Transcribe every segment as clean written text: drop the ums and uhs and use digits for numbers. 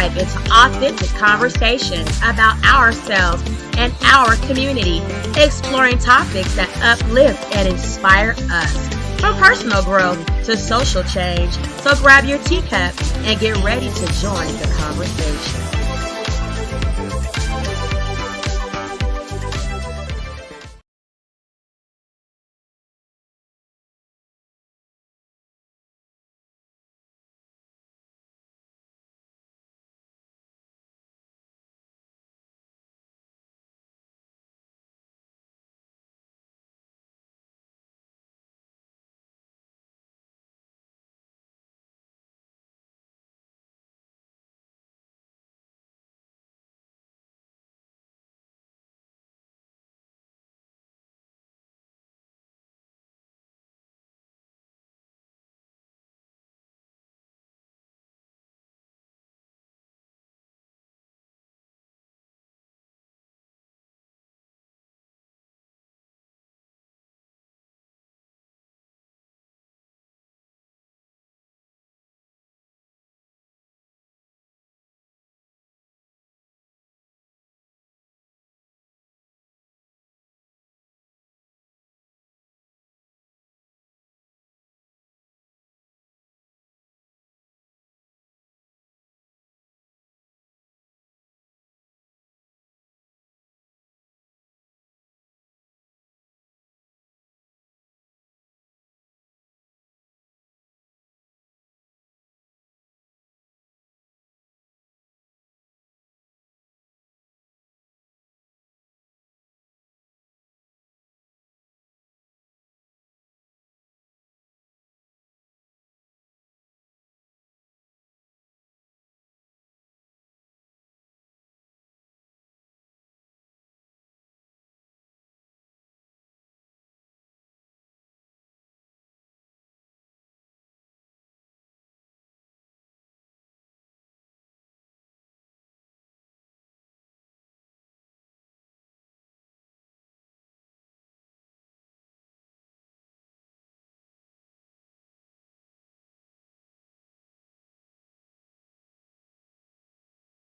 dive into authentic conversations about ourselves and our community, exploring topics that uplift and inspire us, from personal growth to social change. So grab your teacup and get ready to join the conversation.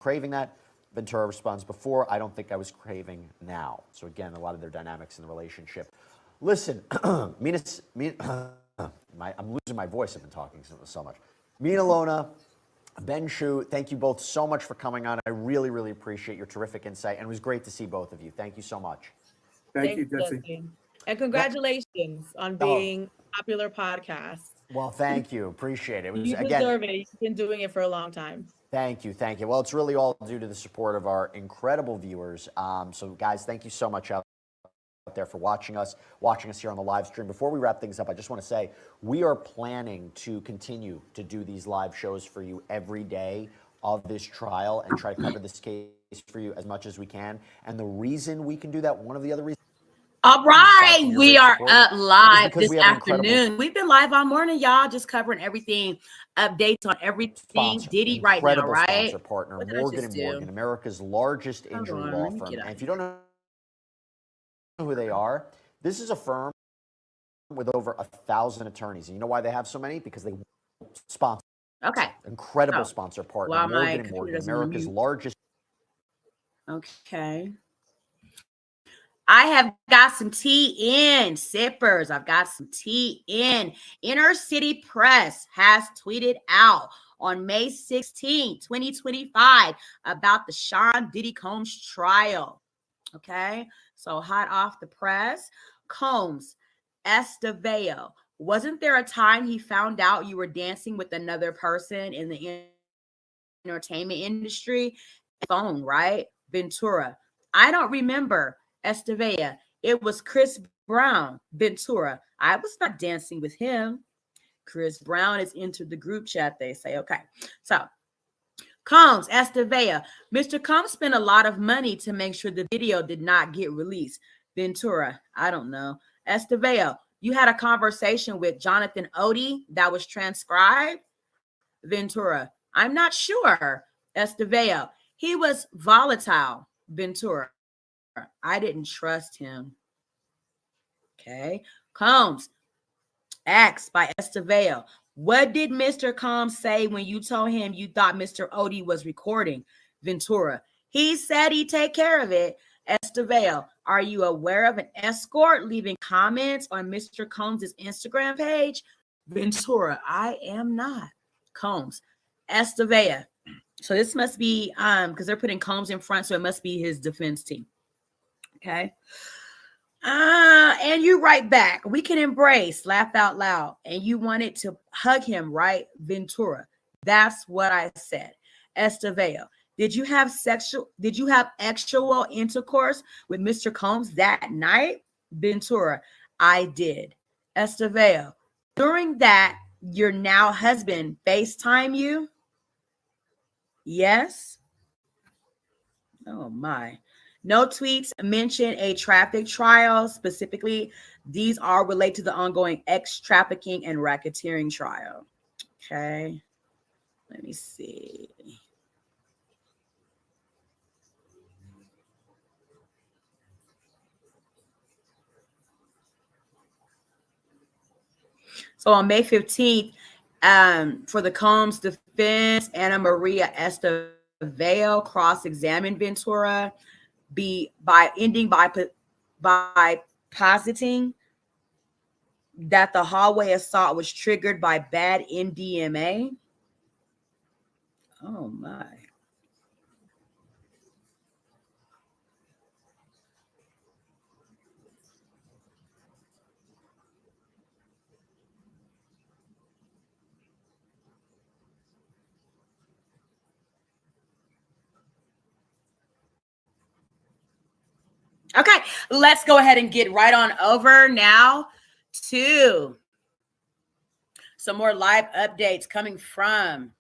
Craving that. Ventura responds, before, I don't think I was craving now. So again, a lot of their dynamics in the relationship. Listen, I'm losing my voice. I've been talking so much. Mina Lona, Ben Shu, thank you both so much for coming on. I really, really appreciate your terrific insight, and it was great to see both of you. Thank you so much. Thank you, Jesse. And congratulations on being a popular podcast. Well, thank you. Appreciate it. It was, you deserve it. You've been doing it for a long time. Thank you. Thank you. Well, it's really all due to the support of our incredible viewers. So, guys, thank you so much out there for watching us here on the live stream. Before we wrap things up, I just want to say we are planning to continue to do these live shows for you every day of this trial and try to cover this case for you as much as we can. And the reason we can do that, one of the other reasons. All right, we are up live this afternoon. We've been live all morning, y'all, just covering everything, updates on everything. Diddy right now, right? Sponsor partner, Morgan & Morgan, America's largest injury law firm. And if you don't know who they are, this is a firm with over 1,000 attorneys. And you know why they have so many? Because they sponsor. Okay. Incredible sponsor partner, Morgan & Morgan, America's largest. Okay. I have got some tea in, sippers. I've got some tea in. Inner City Press has tweeted out on May 16, 2025 about the Sean Diddy Combs trial. Okay, so hot off the press. Combs, Estevao. Wasn't there a time he found out you were dancing with another person in the entertainment industry? Phone, right? Ventura. I don't remember. Estevao. It was Chris Brown. Ventura. I was not dancing with him. Chris Brown has entered the group chat, they say. Okay. So, Combs, Estevao. Mr. Combs spent a lot of money to make sure the video did not get released. Ventura. I don't know. Estevao. You had a conversation with Jonathan Odie that was transcribed. Ventura. I'm not sure. Estevao. He was volatile. Ventura. I didn't trust him. Okay. Combs. Asked by Estevao. What did Mr. Combs say when you told him you thought Mr. Odie was recording? Ventura. He said he'd take care of it. Estevao, are you aware of an escort leaving comments on Mr. Combs' Instagram page? Ventura, I am not. Combs. Estevao. So this must be because they're putting Combs in front, so it must be his defense team. Okay. And you write back, we can embrace, laugh out loud. And you wanted to hug him, right? Ventura. That's what I said. Estevao. Did you have actual intercourse with Mr. Combs that night? Ventura. I did. Estevao. During that, your now husband FaceTime you? Yes. Oh my. No tweets mention a traffic trial. Specifically, these are related to the ongoing trafficking and racketeering trial. Okay. Let me see. So on May 15th, for the Combs defense, Anna Maria Estevao cross-examined Ventura by positing that the hallway assault was triggered by bad MDMA. Oh my. Okay, let's go ahead and get right on over now to some more live updates coming from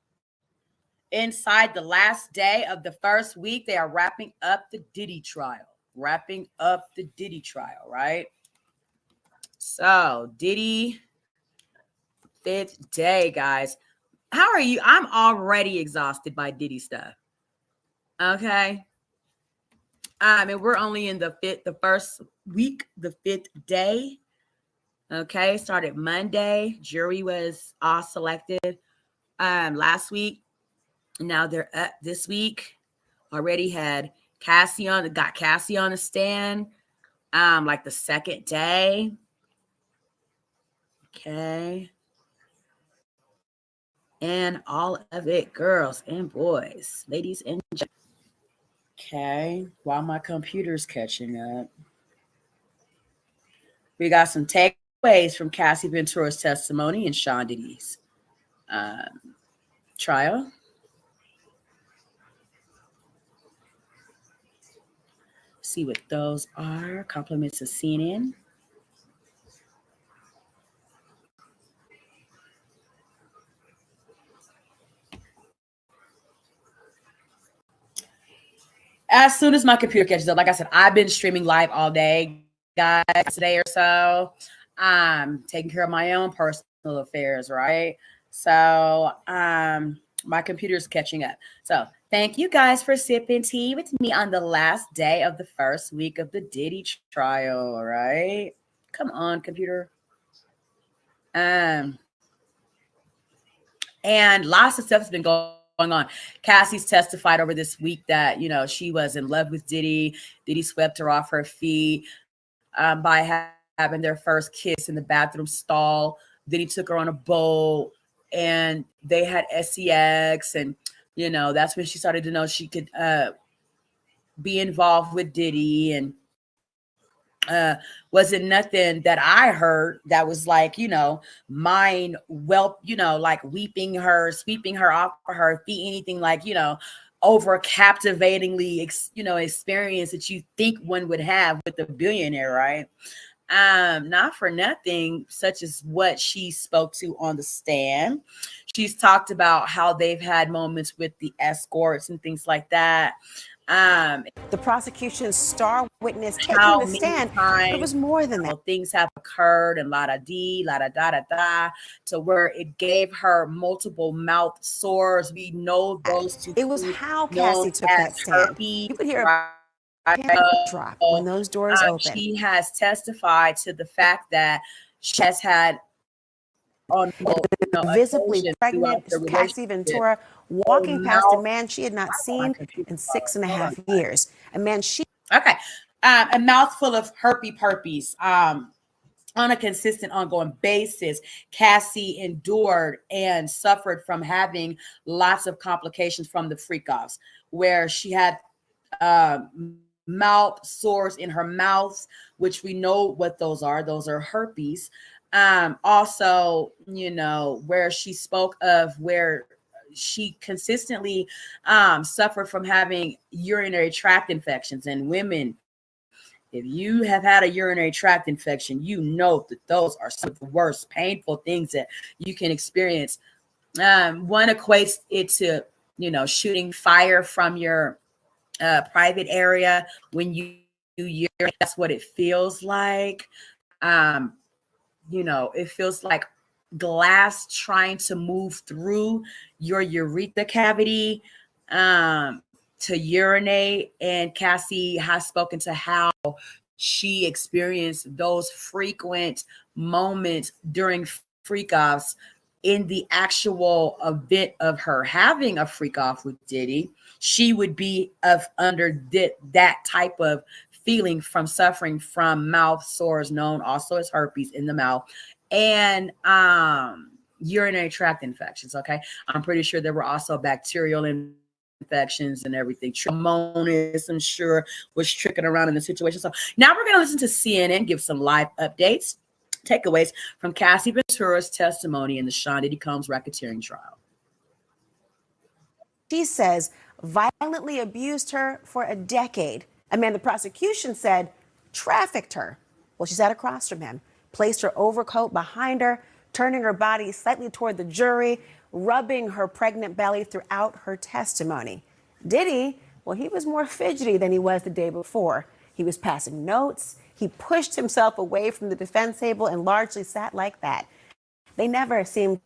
inside the last day of the first week. They are wrapping up the Diddy trial. Right? So, Diddy, fifth day, guys. How are you? I'm already exhausted by Diddy stuff. Okay. And we're only in the first week, the fifth day. Okay, started Monday. Jury was all selected last week. Now they're up this week. Already had Cassie on the stand like the second day. Okay. And all of it, girls and boys, ladies and gentlemen. Okay, while my computer's catching up. We got some takeaways from Cassie Ventura's testimony and Sean Diddy's trial. See what those are. Compliments of CNN. As soon as my computer catches up, like I said, I've been streaming live all day, guys, today or so. I'm taking care of my own personal affairs, right? So my computer's catching up. So thank you guys for sipping tea with me on the last day of the first week of the Diddy trial, all right? Come on, computer. And lots of stuff has been going on. Cassie's testified over this week that, she was in love with Diddy. Diddy swept her off her feet by having their first kiss in the bathroom stall. Then he took her on a boat and they had sex. And, that's when she started to know she could be involved with Diddy. And wasn't nothing that I heard that was like, mine, like weeping her, sweeping her off of her feet, anything like, over captivatingly, experience that you think one would have with a billionaire, right? Not for nothing, such as what she spoke to on the stand. She's talked about how they've had moments with the escorts and things like that. The prosecution's star witness taking the stand, but it was more than that. Things have occurred and la da da, to where it gave her multiple mouth sores. We know those two. It was how Cassie took that stand. You could hear a pin drop when those doors open. She has testified to the fact that she has had on visibly occasion throughout pregnant the Cassie relationship. Ventura Oh, walking past a mouth. man she had not My seen computer in froze. Hold on. 6.5 years. A man she Okay. A mouthful of herpes. On a consistent, ongoing basis, Cassie endured and suffered from having lots of complications from the freak offs, where she had mouth sores in her mouth, which we know what those are. Those are herpes. Also, where she spoke of where she consistently suffered from having urinary tract infections. And women, if you have had a urinary tract infection, you know that those are some of the worst painful things that you can experience. One equates it to, shooting fire from your private area when you urinate. That's what it feels like. Um, it feels like glass trying to move through your urethra cavity to urinate. And Cassie has spoken to how she experienced those frequent moments during freak offs in the actual event of her having a freak off with Diddy. She would be under that type of feeling from suffering from mouth sores, known also as herpes in the mouth, and urinary tract infections. Okay, I'm pretty sure there were also bacterial infections and everything. Trimonis, I'm sure, was tricking around in the situation. So now we're going to listen to CNN give some live updates, takeaways from Cassie Ventura's testimony in the Sean Diddy Combs racketeering trial. She says violently abused her for a decade. A man the prosecution said trafficked her. Well, she sat across from him, placed her overcoat behind her, turning her body slightly toward the jury, rubbing her pregnant belly throughout her testimony. Diddy, well, he was more fidgety than he was the day before. He was passing notes. He pushed himself away from the defense table and largely sat like that. They never seemed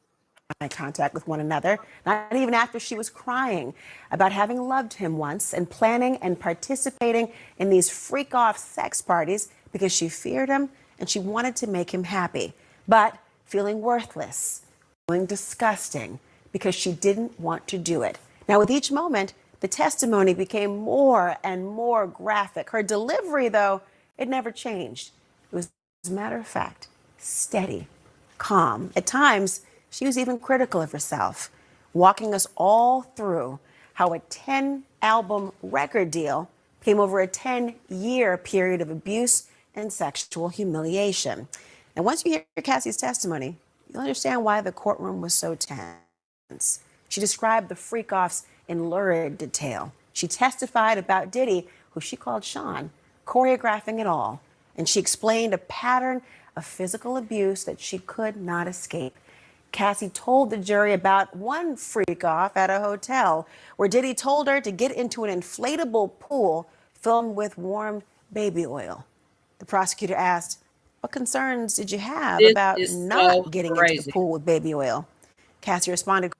eye contact with one another, not even after she was crying about having loved him once and planning and participating in these freak-off sex parties because she feared him and she wanted to make him happy, but feeling worthless, feeling disgusting because she didn't want to do it. Now, with each moment, the testimony became more and more graphic. Her delivery, though, it never changed. It was, as a matter of fact, steady, calm. At times, she was even critical of herself, walking us all through how a 10-album record deal came over a 10-year period of abuse and sexual humiliation. And once you hear Cassie's testimony, you'll understand why the courtroom was so tense. She described the freak-offs in lurid detail. She testified about Diddy, who she called Sean, choreographing it all. And she explained a pattern of physical abuse that she could not escape. Cassie told the jury about one freak off at a hotel where Diddy told her to get into an inflatable pool filled with warm baby oil. The prosecutor asked, "What concerns did you have This about is not so getting into the crazy. pool with baby oil?" Cassie responded,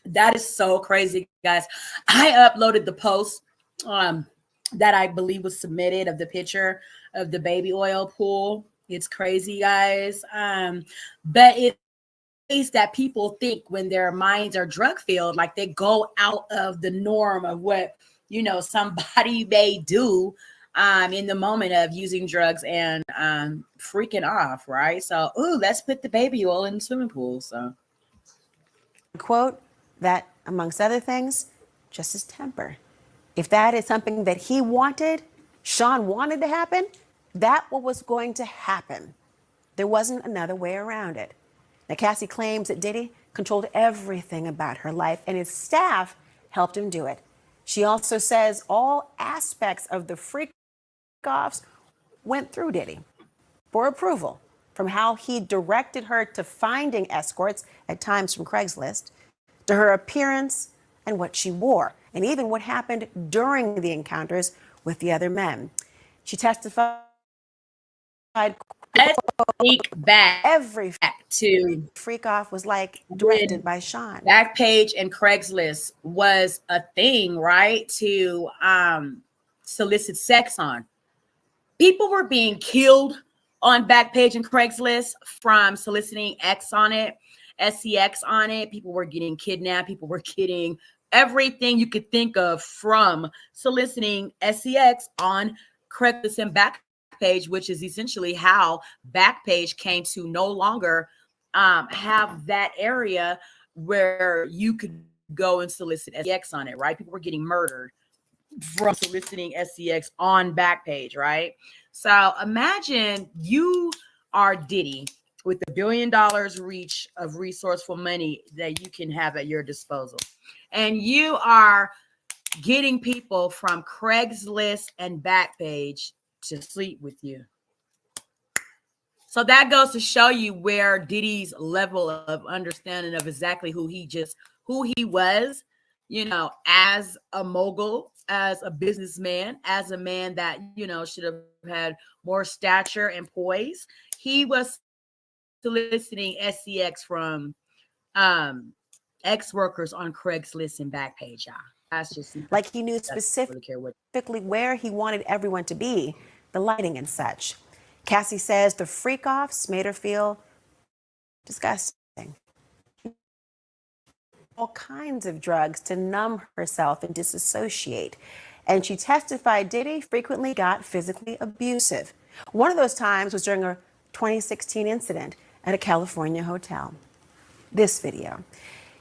That is so crazy, guys. I uploaded the post that I believe was submitted of the picture of the baby oil pool. It's crazy, guys. But it that people think when their minds are drug filled, like they go out of the norm of what somebody may do in the moment of using drugs and freaking off, right? So, let's put the baby oil in the swimming pool. So, quote, that, amongst other things, just his temper. If that is something that he wanted, Sean wanted to happen, that was going to happen. There wasn't another way around it. Now, Cassie claims that Diddy controlled everything about her life and his staff helped him do it. She also says all aspects of the freak-offs went through Diddy for approval, from how he directed her to finding escorts, at times from Craigslist, to her appearance and what she wore, and even what happened during the encounters with the other men. She testified, let's think back every to freak off was like directed by Sean. Backpage and Craigslist was a thing, right? To solicit sex on. People were being killed on Backpage and Craigslist from soliciting X on it, SEX on it. People were getting kidnapped. People were getting everything you could think of from soliciting SEX on Craigslist and Backpage, which is essentially how Backpage came to no longer have that area where you could go and solicit SEX on it, right? People were getting murdered from soliciting SEX on Backpage, right? So imagine you are Diddy with $1 billion reach of resourceful money that you can have at your disposal. And you are getting people from Craigslist and Backpage to sleep with you. So that goes to show you where Diddy's level of understanding of exactly who he was, as a mogul, as a businessman, as a man that, should have had more stature and poise. He was soliciting SEX from ex-workers on Craigslist and Backpage, y'all. That's just like he knew specifically where he wanted everyone to be, the lighting and such. Cassie says the freak-offs made her feel disgusting. All kinds of drugs to numb herself and disassociate. And she testified Diddy frequently got physically abusive. One of those times was during a 2016 incident at a California hotel. This video.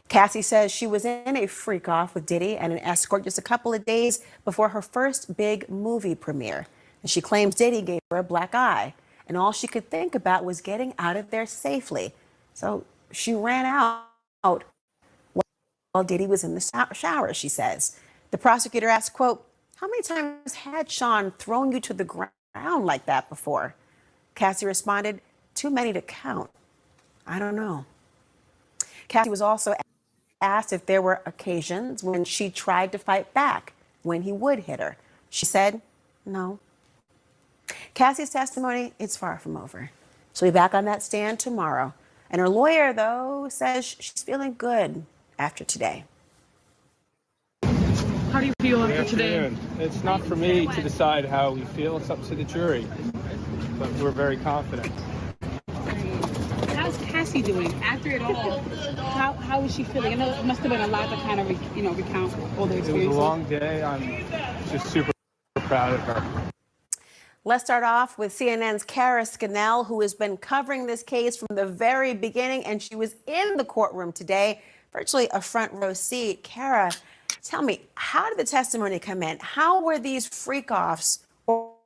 Cassie says she was in a freak-off with Diddy and an escort just a couple of days before her first big movie premiere. And she claims Diddy gave her a black eye, and all she could think about was getting out of there safely. So she ran out while Diddy was in the shower, she says. The prosecutor asked, quote, "How many times had Sean thrown you to the ground like that before?" Cassie responded, "Too many to count. I don't know." Cassie was also asked if there were occasions when she tried to fight back when he would hit her. She said, no. Cassie's testimony, it's far from over. She'll be back on that stand tomorrow. And her lawyer, though, says she's feeling good after today. How do you feel after today? It's not for me to decide how we feel. It's up to the jury. But we're very confident. How's Cassie doing after it all? How is she feeling? I know it must have been a lot to kind of recount all the experiences. It was a long day. I'm just super proud of her. Let's start off with CNN's Kara Scannell, who has been covering this case from the very beginning, and she was in the courtroom today, virtually a front row seat. Kara, tell me, how did the testimony come in? How were these freak-offs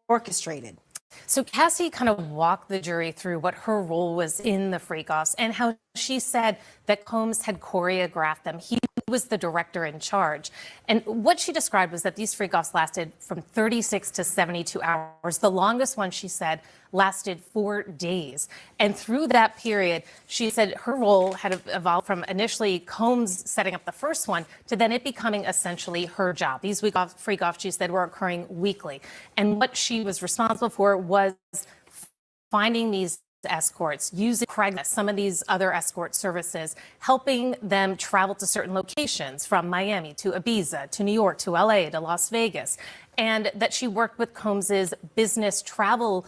orchestrated? So Cassie kind of walked the jury through what her role was in the freak-offs and how she said that Combs had choreographed them. He was the director in charge. And what she described was that these freak-offs lasted from 36 to 72 hours. The longest one, she said, lasted 4 days. And through that period, she said her role had evolved from initially Combs setting up the first one to then it becoming essentially her job. These freak-offs, she said, were occurring weekly. And what she was responsible for was finding these escorts, using Craigslist, some of these other escort services, helping them travel to certain locations from Miami to Ibiza, to New York, to LA, to Las Vegas. And that she worked with Combs's business travel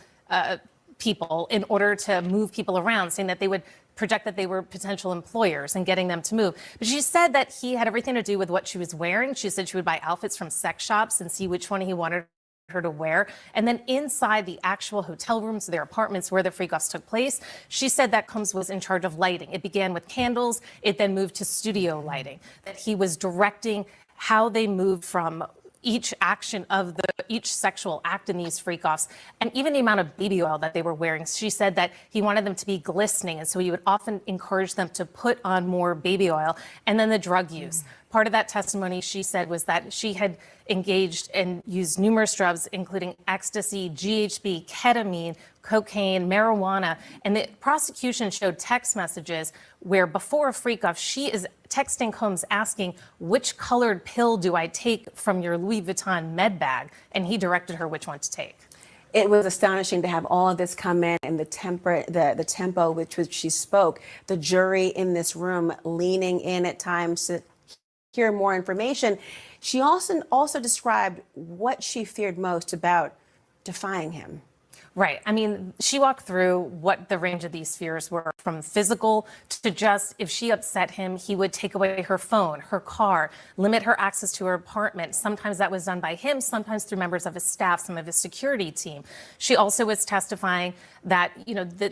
people in order to move people around, saying that they would project that they were potential employers and getting them to move. But she said that he had everything to do with what she was wearing. She said she would buy outfits from sex shops and see which one he wanted her to wear. And then inside the actual hotel rooms, their apartments where the freak-offs took place, she said that Combs was in charge of lighting. It began with candles. It then moved to studio lighting, that he was directing how they moved from each action of each sexual act in these freak-offs, and even the amount of baby oil that they were wearing. She said that he wanted them to be glistening, and so he would often encourage them to put on more baby oil. And then the drug use. Part of that testimony, she said, was that she had engaged and used numerous drugs, including ecstasy, GHB, ketamine, cocaine, marijuana. And the prosecution showed text messages where before a freak-off, she is texting Combs asking, which colored pill do I take from your Louis Vuitton med bag? And he directed her which one to take. It was astonishing to have all of this come in and the tempo with which she spoke. The jury in this room leaning in at times to hear more information. She also described what she feared most about defying him. Right. I mean, she walked through what the range of these fears were, from physical to just if she upset him, he would take away her phone, her car, limit her access to her apartment. Sometimes that was done by him, sometimes through members of his staff, some of his security team. She also was testifying that,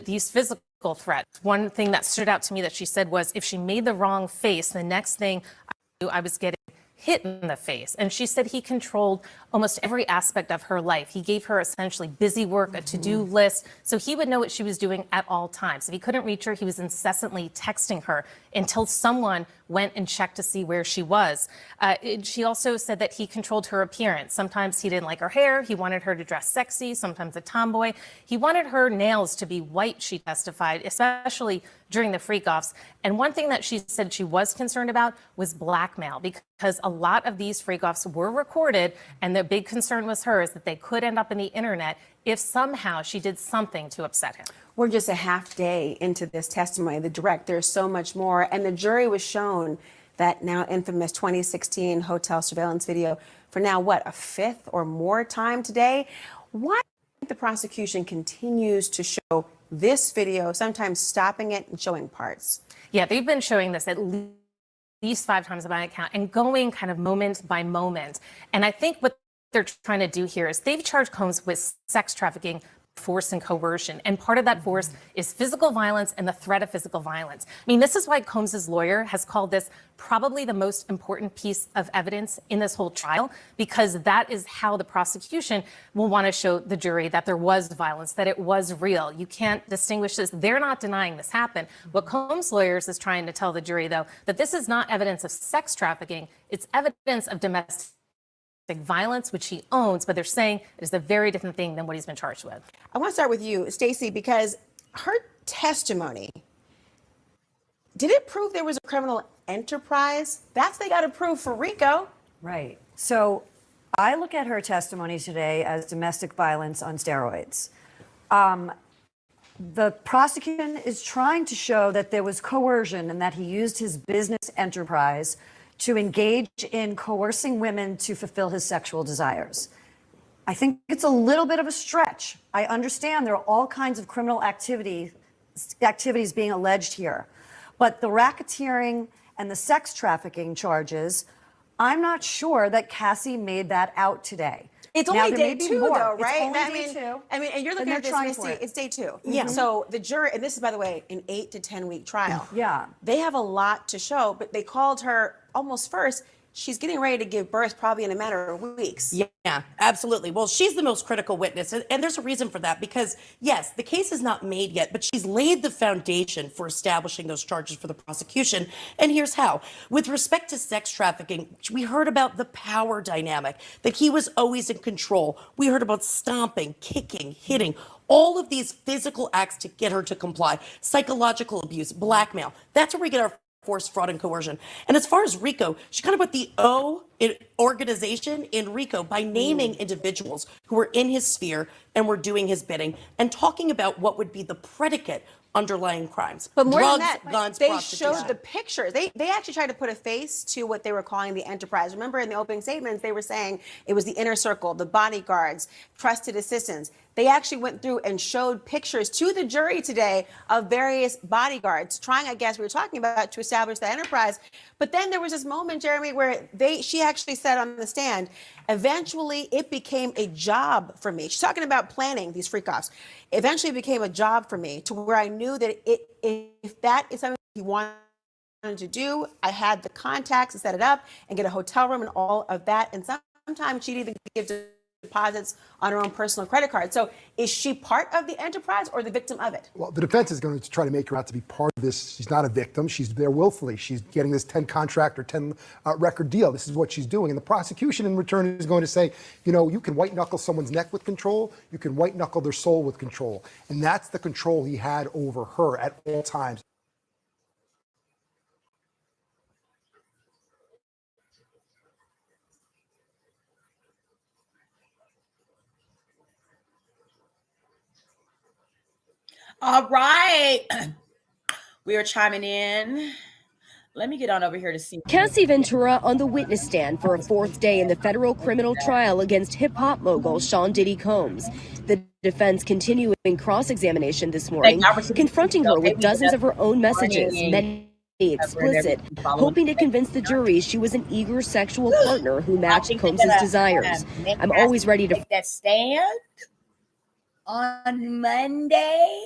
these physical threats. One thing that stood out to me that she said was if she made the wrong face, the next thing I knew I was getting hit in the face. And she said he controlled almost every aspect of her life. He gave her essentially busy work, a to-do list, so he would know what she was doing at all times. If he couldn't reach her, he was incessantly texting her until someone went and checked to see where she was. She also said that he controlled her appearance. Sometimes he didn't like her hair. He wanted her to dress sexy, sometimes a tomboy. He wanted her nails to be white, she testified, especially during the freak-offs. And one thing that she said she was concerned about was blackmail, because a lot of these freak-offs were recorded, and the big concern was hers that they could end up in the internet if somehow she did something to upset him. We're just a half day into this testimony, the direct. There's so much more. And the jury was shown that now infamous 2016 hotel surveillance video for now, what, a fifth or more time today? Why do you think the prosecution continues to show this video, sometimes stopping it and showing parts? Yeah, they've been showing this at least 5 times by my count and going kind of moment by moment. And I think what they're trying to do here is they've charged Combs with sex trafficking, force and coercion. And part of that force is physical violence and the threat of physical violence. I mean, this is why Combs's lawyer has called this probably the most important piece of evidence in this whole trial, because that is how the prosecution will want to show the jury that there was violence, that it was real. You can't distinguish this. They're not denying this happened. What Combs' lawyers is trying to tell the jury, though, that this is not evidence of sex trafficking. It's evidence of domestic violence, which he owns, but they're saying it is a very different thing than what he's been charged with. I want to start with you, Stacey, because her testimony, did it prove there was a criminal enterprise? That's what they got to prove for RICO. Right. So I look at her testimony today as domestic violence on steroids. The prosecution is trying to show that there was coercion and that he used his business enterprise to engage in coercing women to fulfill his sexual desires. I think it's a little bit of a stretch. I understand there are all kinds of criminal activities being alleged here. But the racketeering and the sex trafficking charges, I'm not sure that Cassie made that out today. It's Now, only there may day be 2, more. though, It's right? only I day mean, 2. and you're looking And at they're this, trying for Misty, it. it's day 2. Yeah. So the jury, and this is, by the way, an 8 to 10 week trial. Yeah. They have a lot to show, but they called her almost first. She's getting ready to give birth probably in a matter of weeks. Yeah, absolutely. Well, she's the most critical witness, and there's a reason for that, because yes, the case is not made yet, but she's laid the foundation for establishing those charges for the prosecution. And here's how. With respect to sex trafficking, we heard about the power dynamic, that he was always in control. We heard about stomping, kicking, hitting, all of these physical acts to get her to comply, psychological abuse, blackmail. That's where we get our force, fraud, and coercion. And as far as RICO, she kind of put the O in organization in RICO by naming individuals who were in his sphere and were doing his bidding and talking about what would be the predicate underlying crimes. But more drugs, than that, guns, they prostitution. showed the pictures. They actually tried to put a face to what they were calling the enterprise. Remember, in the opening statements, they were saying it was the inner circle, the bodyguards, trusted assistants. They actually went through and showed pictures to the jury today of various bodyguards trying, I guess we were talking about, to establish the enterprise. But then there was this moment, Jeremy, where she actually said on the stand, eventually it became a job for me. She's talking about planning these freak-offs. Eventually it became a job for me, to where I knew that if that is something he wanted to do, I had the contacts to set it up and get a hotel room and all of that. And sometimes she'd even give deposits on her own personal credit card. So is she part of the enterprise or the victim of it? Well, the defense is going to try to make her out to be part of this. She's not a victim. She's there willfully. She's getting this 10 contract or 10 record deal. This is what she's doing. And the prosecution in return is going to say, you can white knuckle someone's neck with control. You can white knuckle their soul with control. And that's the control he had over her at all times. All right. We are chiming in Let me get on over here to see. Cassie Ventura on the witness stand for a fourth day in the federal criminal trial against hip-hop mogul Sean Diddy Combs. The defense continuing cross-examination this morning, confronting her with dozens of her own messages, many explicit, hoping to convince the jury she was an eager sexual partner who matched Combs' desires. I'm always ready to take that stand on Monday.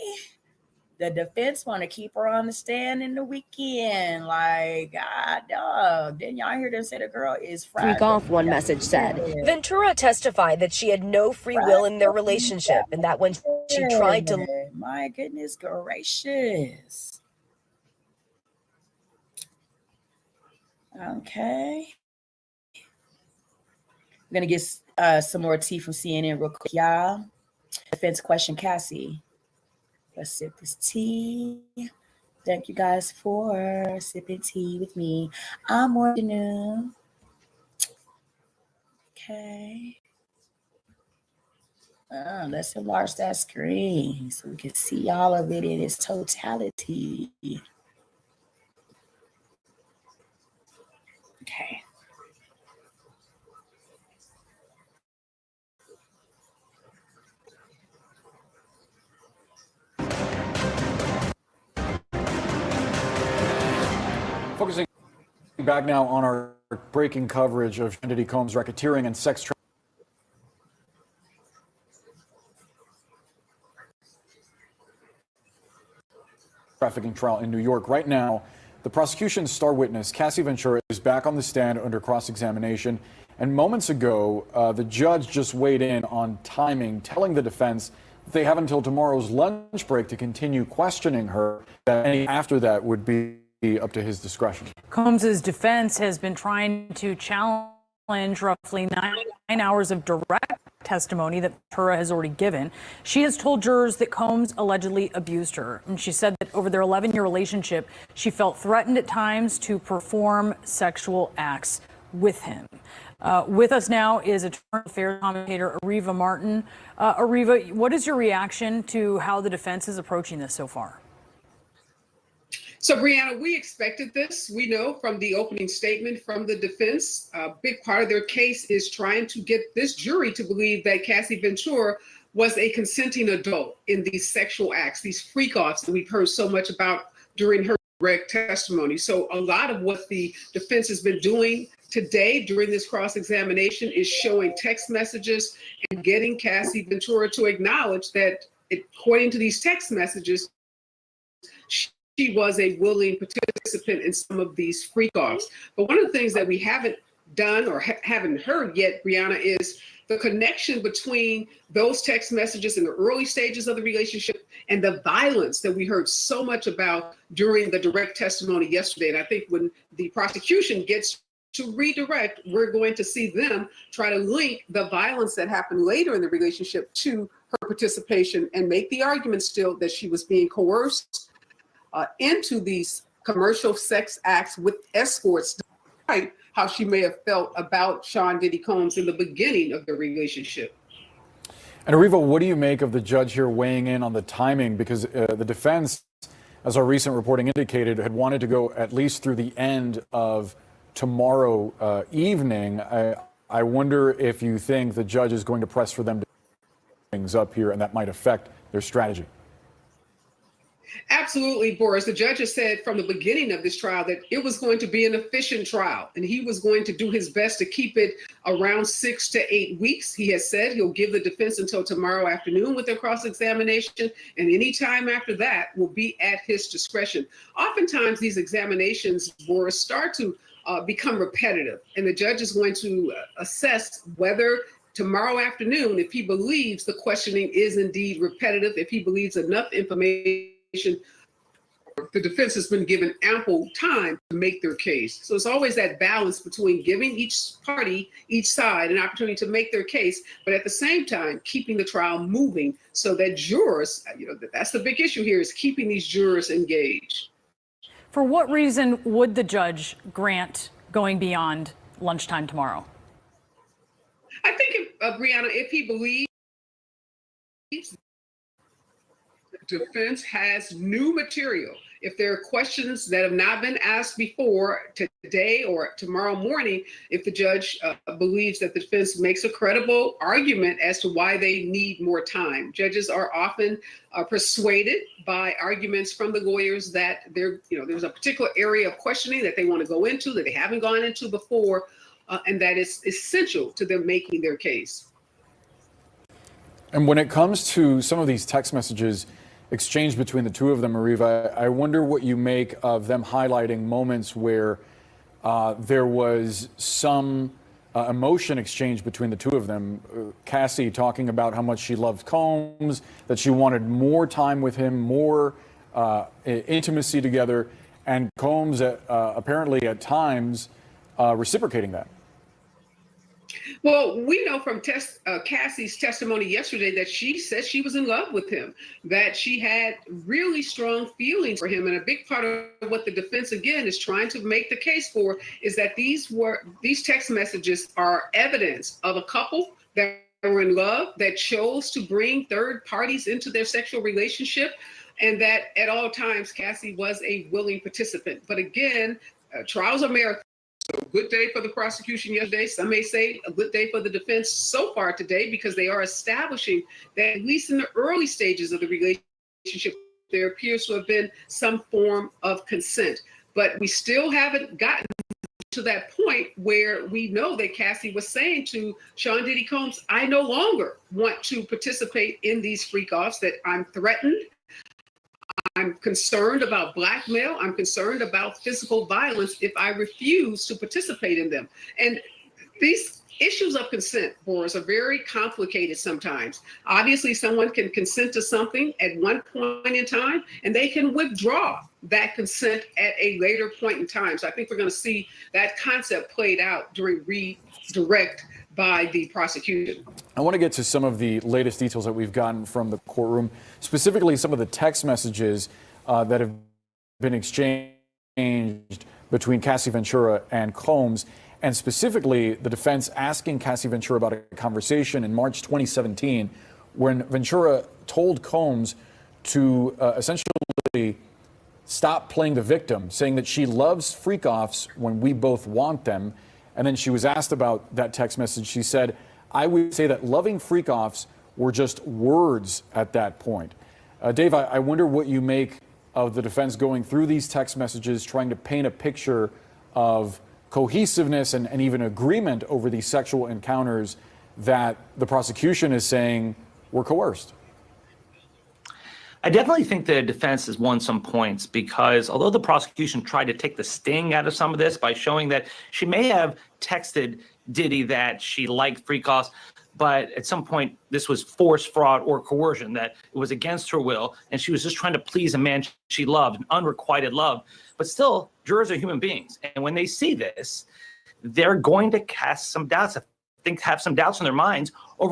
The defense want to keep her on the stand in the weekend. Like, God, dog. Didn't y'all hear them say the girl is freak off, one message said. Ventura testified that she had no free will in their relationship and that when she tried to... My goodness gracious. Okay. I'm going to get some more tea from CNN real quick, y'all. Defense question, Cassie. Let's sip this tea. Thank you guys for sipping tea with me. I'm Morgan. Okay. Let's enlarge that screen so we can see all of it in its totality. Okay. Focusing back now on our breaking coverage of Sean Diddy Combs' racketeering and sex trafficking trial in New York. Right now, the prosecution's star witness, Cassie Ventura, is back on the stand under cross-examination. And moments ago, the judge just weighed in on timing, telling the defense that they have until tomorrow's lunch break to continue questioning her. That any after that would be up to his discretion. Combs's defense has been trying to challenge roughly 9 hours of direct testimony that Ventura has already given. She has told jurors that Combs allegedly abused her, and she said that over their 11-year relationship, she felt threatened at times to perform sexual acts with him. With us now is Internal Affairs commentator Ariva Martin. Ariva, what is your reaction to how the defense is approaching this so far? So, Brianna, we expected this. We know from the opening statement from the defense, a big part of their case is trying to get this jury to believe that Cassie Ventura was a consenting adult in these sexual acts, these freak-offs that we've heard so much about during her direct testimony. So a lot of what the defense has been doing today during this cross-examination is showing text messages and getting Cassie Ventura to acknowledge that, according to these text messages, she was a willing participant in some of these freak-offs. But one of the things that we haven't done or haven't heard yet, Brianna, is the connection between those text messages in the early stages of the relationship and the violence that we heard so much about during the direct testimony yesterday. And I think when the prosecution gets to redirect, we're going to see them try to link the violence that happened later in the relationship to her participation and make the argument still that she was being coerced into these commercial sex acts with escorts, despite how she may have felt about Sean Diddy Combs in the beginning of the relationship. And Ariva, what do you make of the judge here weighing in on the timing? Because the defense, as our recent reporting indicated, had wanted to go at least through the end of tomorrow evening. I wonder if you think the judge is going to press for them to things up here, and that might affect their strategy. Absolutely, Boris. The judge has said from the beginning of this trial that it was going to be an efficient trial, and he was going to do his best to keep it around 6 to 8 weeks. He has said he'll give the defense until tomorrow afternoon with their cross-examination, and any time after that will be at his discretion. Oftentimes, these examinations, Boris, start to become repetitive, and the judge is going to assess whether tomorrow afternoon, if he believes the questioning is indeed repetitive, if he believes enough information, the defense has been given ample time to make their case. So it's always that balance between giving each party, each side, an opportunity to make their case, but at the same time, keeping the trial moving so that jurors, that's the big issue here, is keeping these jurors engaged. For what reason would the judge grant going beyond lunchtime tomorrow? I think, Brianna, if he believes defense has new material. If there are questions that have not been asked before today or tomorrow morning, if the judge believes that the defense makes a credible argument as to why they need more time. Judges are often persuaded by arguments from the lawyers that there's a particular area of questioning that they want to go into that they haven't gone into before, and that is essential to them making their case. And when it comes to some of these text messages exchanged between the two of them, Mariva, I wonder what you make of them highlighting moments where there was some emotion exchange between the two of them. Cassie talking about how much she loved Combs, that she wanted more time with him, more intimacy together, and Combs apparently at times reciprocating that. Well, we know from Cassie's testimony yesterday that she said she was in love with him, that she had really strong feelings for him. And a big part of what the defense, again, is trying to make the case for is that these text messages are evidence of a couple that were in love, that chose to bring third parties into their sexual relationship, and that at all times Cassie was a willing participant. But again, trials are marathons. So good day for the prosecution yesterday. Some may say a good day for the defense so far today, because they are establishing that at least in the early stages of the relationship, there appears to have been some form of consent. But we still haven't gotten to that point where we know that Cassie was saying to Sean Diddy Combs, I no longer want to participate in these freak-offs, that I'm threatened. I'm concerned about blackmail. I'm concerned about physical violence if I refuse to participate in them. And these issues of consent, Boris, are very complicated sometimes. Obviously, someone can consent to something at one point in time, and they can withdraw that consent at a later point in time. So I think we're going to see that concept played out during redirect by the prosecution. I want to get to some of the latest details that we've gotten from the courtroom, specifically some of the text messages that have been exchanged between Cassie Ventura and Combs, and specifically the defense asking Cassie Ventura about a conversation in March 2017 when Ventura told Combs to essentially stop playing the victim, saying that she loves freak-offs when we both want them. And then she was asked about that text message. She said, I would say that loving freak-offs were just words at that point. Dave, I wonder what you make of the defense going through these text messages, trying to paint a picture of cohesiveness and even agreement over these sexual encounters that the prosecution is saying were coerced. I definitely think the defense has won some points, because although the prosecution tried to take the sting out of some of this by showing that she may have texted Diddy that she liked freak-offs, but at some point this was force, fraud, or coercion, that it was against her will, and she was just trying to please a man she loved, an unrequited love. But still, jurors are human beings, and when they see this, they're going to cast some doubts, have some doubts in their minds over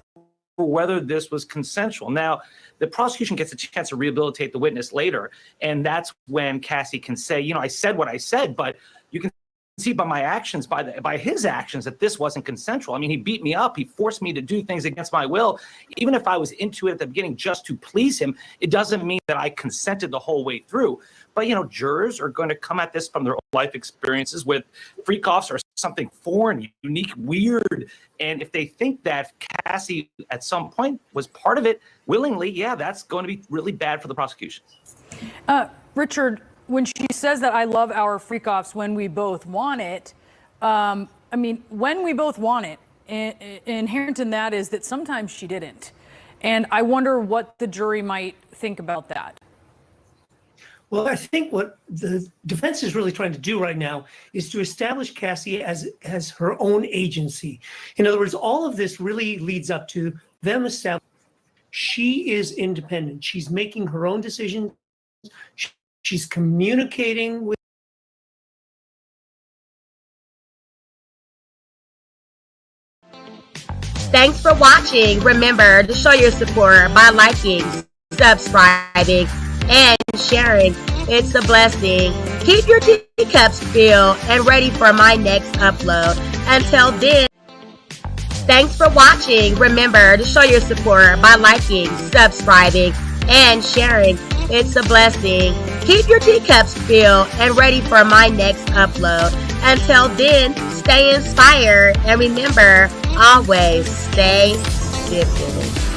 whether this was consensual. Now, the prosecution gets a chance to rehabilitate the witness later, and that's when Cassie can say, I said what I said, but you can see by my actions, by his actions, that this wasn't consensual. I mean, he beat me up. He forced me to do things against my will. Even if I was into it at the beginning just to please him, it doesn't mean that I consented the whole way through. But, jurors are going to come at this from their own life experiences with freak-offs or something foreign, unique, weird. And if they think that Cassie at some point was part of it willingly, yeah, that's going to be really bad for the prosecution. Richard, when she says that I love our freak-offs when we both want it, when we both want it, inherent in that is that sometimes she didn't. And I wonder what the jury might think about that. Well, I think what the defense is really trying to do right now is to establish Cassie as her own agency. In other words, all of this really leads up to them establishing she is independent. She's making her own decisions. She's communicating with. Thanks for watching. Remember to show your support by liking, subscribing, and sharing. It's a blessing. Keep your teacups filled and ready for my next upload. Until then, thanks for watching. Remember to show your support by liking, subscribing, and sharing. It's a blessing. Keep your teacups filled and ready for my next upload. Until then, stay inspired and remember, always stay sifted.